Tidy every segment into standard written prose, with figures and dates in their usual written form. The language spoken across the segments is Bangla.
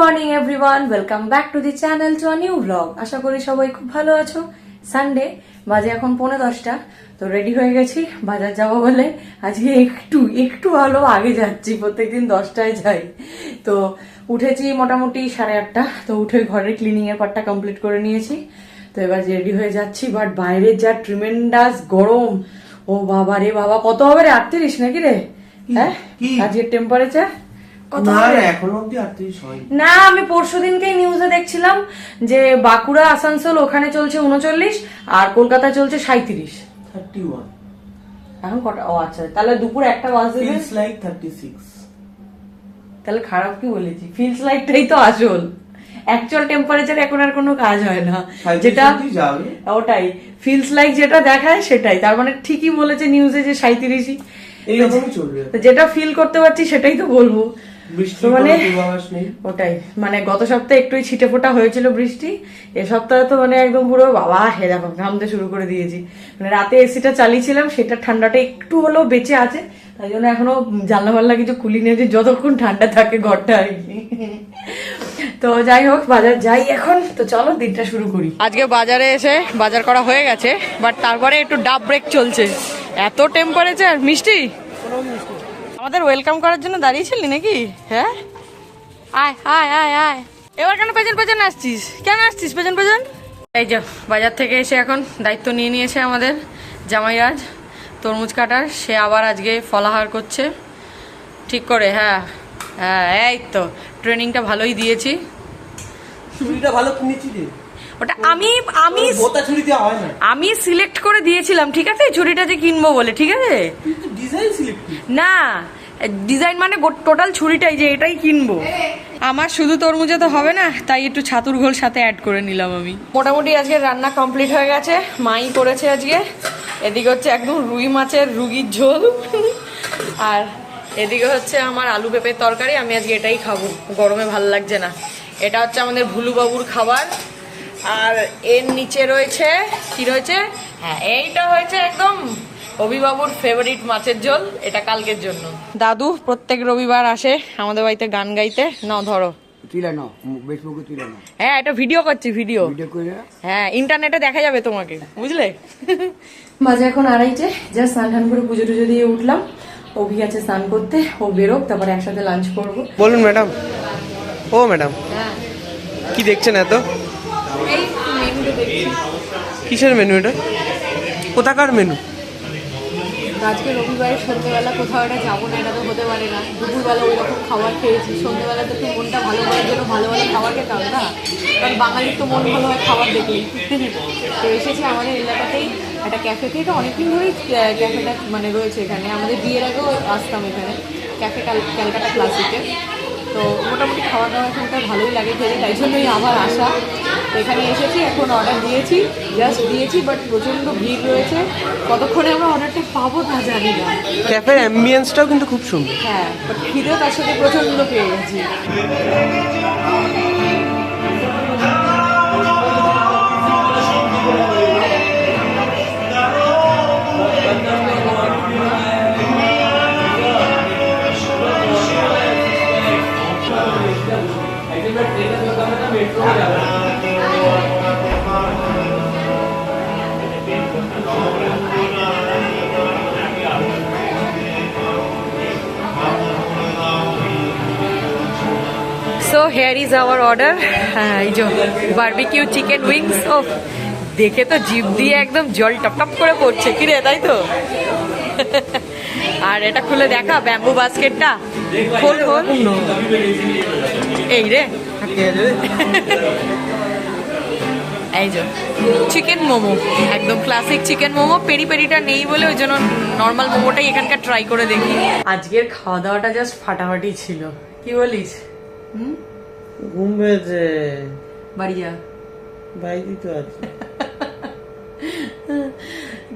Morning everyone, welcome back to the channel to a new blog. আশা করি সবাই খুব ভালো আছো। সানডে, বাজে এখন 10:45। তো রেডি হয়ে গেছি বাজার যাবো বলে। আজকে একটু ভালো আগে যাচ্ছি, প্রত্যেকদিন 10টায় যাই। তো উঠেছি মোটামুটি 8:30। তো উঠে ঘরের ক্লিনিং এর পার্টটা কমপ্লিট করে নিয়েছি। তো এবার রেডি হয়ে যাচ্ছি, বাট বাইরে যা ট্রিমেন্ডাস গরম। ও বাবা রে বাবা, কত হবে রে? 38 নাকি রে? হ্যাঁ, আজকের টেম্পারেচার না, আমি পরশুদিনকে নিউজে দেখছিলাম যে বাঁকুড়া আসানসোল ওখানে চলছে 39 আর কলকাতায় চলছে 37। এখন কটা? ও আচ্ছা, তাহলে দুপুর 1টা বাজে। তাহলে খারাপ কি বলেছি? ফিলস লাইকটাই তো আসল। অ্যাকচুয়াল টেম্পারেচার এখন আর কোনো কাজ হয় না, যেটা ওটাই ফিলস লাইক যেটা দেখায় সেটাই। তার মানে ঠিকই বলেছে নিউজে যে 37ই যেটা ফিল করতে পারছি সেটাই তো বলবো। মানে ওটাই, মানে গত সপ্তাহে একটুই ছিটে ফোটা হয়েছিল বৃষ্টি, এ সপ্তাহে তো মানে একদম পুরো বাবা হে দেখো ঘামতে শুরু করে দিয়েছি। মানে রাতে এসিটা চালিয়েছিলাম, সেটা ঠান্ডাটা একটু হলেও বেঁচে আছে, তাই জন্য এখনো জানলা ফাল্লা কিছু খুলি নিয়েছি যতক্ষণ ঠান্ডা থাকে ঘরটা আর কি। তো যাই হোক, বাজার যাই এখন। তো চলো দিনটা শুরু করি। আজকে বাজারে এসে বাজার করা হয়ে গেছে, বাট তারপরে একটু ডাব ব্রেক চলছে। এত টেম্পারেচার। মিষ্টি আমাদের ওয়েলকাম করার জন্য দাঁড়িয়েছিলি নাকি? হ্যাঁ, আয় আয় আয় আয়। এবার কেন পেছন পেছন আসছিস? কেন আসছিস পেছন পেছন? এই যে বাজার থেকে এসে এখন দায়িত্ব নিয়ে নিয়েছে আমাদের জামাইরাজ তরমুজ কাটার। সে আবার আজকে ফলাহার করছে ঠিক করে। হ্যাঁ হ্যাঁ, এই তো ট্রেনিংটা ভালোই দিয়েছি। ছুরিটা ভালো কিনেছি রে। ওটা আমি সিলেক্ট করে দিয়েছিলাম, ঠিক আছে, ছুরিটা যে কিনবো বলে। ঠিক আছে, না ডিজাইন মানে টোটাল ছুরিটাই যে এটাই কিনবো। আমার শুধু তরমুজে তো হবে না, তাই একটু ছাতুর ঘোল সাথে অ্যাড করে নিলাম আমি। মোটামুটি আজকে রান্না কমপ্লিট হয়ে গেছে, মাই করেছে আজকে। এদিকে হচ্ছে একদম রুই মাছের রুগির ঝোল, আর এদিকে হচ্ছে আমার আলু পেঁপের তরকারি। আমি আজকে এটাই খাবো, গরমে ভাল লাগছে না। এটা হচ্ছে আমাদের ভুলুবাবুর খাবার। আর এর নিচে রয়েছে কি রয়েছে? হ্যাঁ, এইটা হয়েছে একদম অভিবাবুর ফেভারিট মাছের ঝোল, এটা কালকের জন্য। দাদু প্রত্যেক রবিবার আসে আমাদের বাড়িতে গান গাইতে। নাও ধরো। হ্যাঁ, এটা ভিডিও করছি, ভিডিও। হ্যাঁ, ইন্টারনেটে দেখা যাবে তোমাকে, বুঝলে? বাজে এখন 2:30। জাস্ট স্নান টান করে পুজো টুজো দিয়ে উঠলাম। অভি আছে স্নান করতে, ও বেরোক, তারপরে একসাথে লাঞ্চ করবো। বলুন ম্যাডাম। ও ম্যাডাম, কি দেখছেন এত? এই মেনুটা দেখছি। কিসের মেনু এটা? কোথাকার মেনু? আজকে রবিবারে সন্ধ্যেবেলা কোথাও একটা যাবো না, এটা তো হতে পারে না। দুপুরবেলা ওই রকম খাবার খেয়েছি, সন্ধ্যেবেলা তো একটু মনটা ভালো করার জন্য ভালো ভালো খাবার খেতাম না, কারণ বাঙালির তো মন ভালো হয় খাবার দেখলেই। তো এসেছি আমাদের এলাকাতেই একটা ক্যাফেতে। এটা অনেকদিন ধরেই ক্যাফেটা মানে রয়েছে এখানে, আমাদের বিয়ের আগেও আসতাম এখানে, ক্যাফে ক্যালকাটা ক্লাসিকে। তো মোটামুটি খাওয়া দাওয়া এখানটা ভালোই লাগে খেতে, তাই জন্যই আবার আসা। তো এখানে এসেছি, এখন অর্ডার দিয়েছি, জাস্ট দিয়েছি, বাট প্রচণ্ড ভিড় রয়েছে। কতক্ষণে আমরা অর্ডারটা পাবো তা জানি না। ক্যাফের অ্যাম্বিয়েন্সটাও কিন্তু খুব সুন্দর। হ্যাঁ, বাট খিদেও তার সাথে প্রচণ্ড পেয়ে গেছি। So here is our order. এই যে বারবিকিউ চিকেন উইংস। ও দেখে তো জিভ দিয়ে একদম জল টপ টপ করে পড়ছে, কি রে, তাই তো? আর এটা খুলে দেখা ব্যাম্বু বাস্কেটটা, খোল খোল। এই রে, এই যে চিকেন মোমো, একদম ক্লাসিক চিকেন মোমো। পেরি পেরিটা নেই বলে ওই জন্য নর্মাল মোমোটাই এখানকার ট্রাই করে দেখি। আজকের খাওয়া দাওয়াটা জাস্ট ফাটাফাটি ছিল, কি বলিস? ঘুম পেয়েছে, বাড়ি যা, বাড়িতেই তো আছে।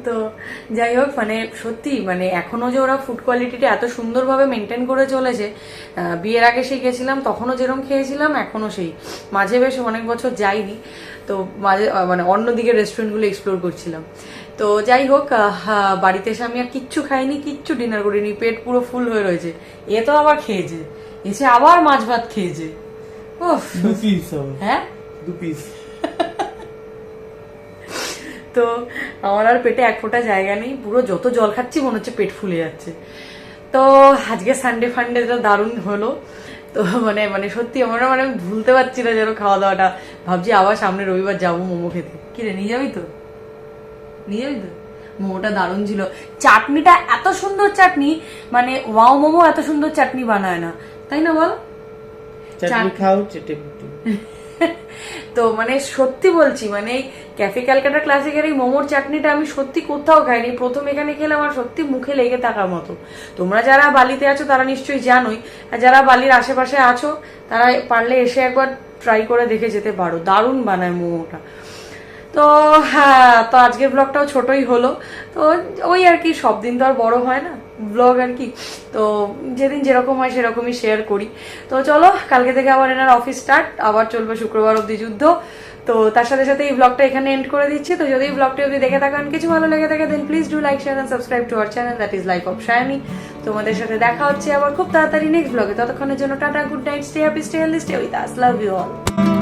তো যাই হোক, মানে সত্যি মানে এখনো যে ওরা ফুড কোয়ালিটিটা এত সুন্দরভাবে মেনটেন করে চলেছে। বিয়ের আগে সেই গেছিলাম, তখনও যেরকম খেয়েছিলাম এখনো সেই। মাঝে বেশ অনেক বছর যাইনি, তো মাঝে মানে অন্যদিকে রেস্টুরেন্টগুলো এক্সপ্লোর করছিলাম। তো যাই হোক, বাড়িতে এসে আমি আর কিচ্ছু খাইনি, কিচ্ছু ডিনার করিনি, পেট পুরো ফুল হয়ে রয়েছে। এ তো আবার খেয়েছে, এসে আবার মাছ ভাত খেয়েছে। ও উফ, 2 পিস হবে, হ্যাঁ 2 পিস। তো আমার আর পেটে এক ফোঁটা জায়গা নেই, পুরো যত জল খাচ্ছি মনে হচ্ছে পেট ফুলে যাচ্ছে। তো আজকে সানডে ফান্ডেটা দারুণ হলো। তো মানে মানে সত্যি আমরা মানে আমি ভুলতে পারছি না যেন খাওয়া দাওয়াটা। ভাবছি আবার সামনে রবিবার যাবো মোমো খেতে। কি রে, নিয়ে যাবি তো? নিয়ে যাবি তো? মোমোটা দারুণ ছিল, চাটনিটা এত সুন্দর চাটনি, মানে ওয়াও মোমো এত সুন্দর চাটনি বানায় না, তাই না বল? চাটনি খাও চেটে পুটে। তো মানে সত্যি বলছি, মানে ক্যাফে ক্যালকাটা ক্লাসিকের এই মোমোর চাটনিটা আমি সত্যি কোথাও খাইনি, প্রথম এখানে খেলে আমার সত্যি মুখে লেগে থাকার মতো। তোমরা যারা বালিতে আছো তারা নিশ্চয়ই জানোই, আর যারা বালির আশেপাশে আছো তারা পারলে এসে একবার ট্রাই করে দেখে যেতে পারো, দারুণ বানায় মোমোটা। তো হ্যাঁ, তো আজকের ব্লগটাও ছোটই হলো। তো ওই আর কি, সব দিন তো আর বড় হয় না ব্লগ আর কি, তো যেদিন যেরকম হয় সেরকমই শেয়ার করি। তো চলো, কালকে থেকে আবার এনার অফিস স্টার্ট, আবার চলবে শুক্রবার অবধি যুদ্ধ। তো তার সাথে সাথে এই ব্লগটা এখানে এন্ড করে দিচ্ছি। তো যদি এই ব্লগটা অবধি দেখে থাকেন, কিছু ভালো লেগে থাকে, then please do like share and subscribe to our channel, that is life of Shiny. তোমাদের সাথে দেখা হচ্ছে আবার খুব তাড়াতাড়ি নেক্সট ব্লগে। ততক্ষণের জন্য tata, good night, stay happy, stay healthy, stay with us, love you all.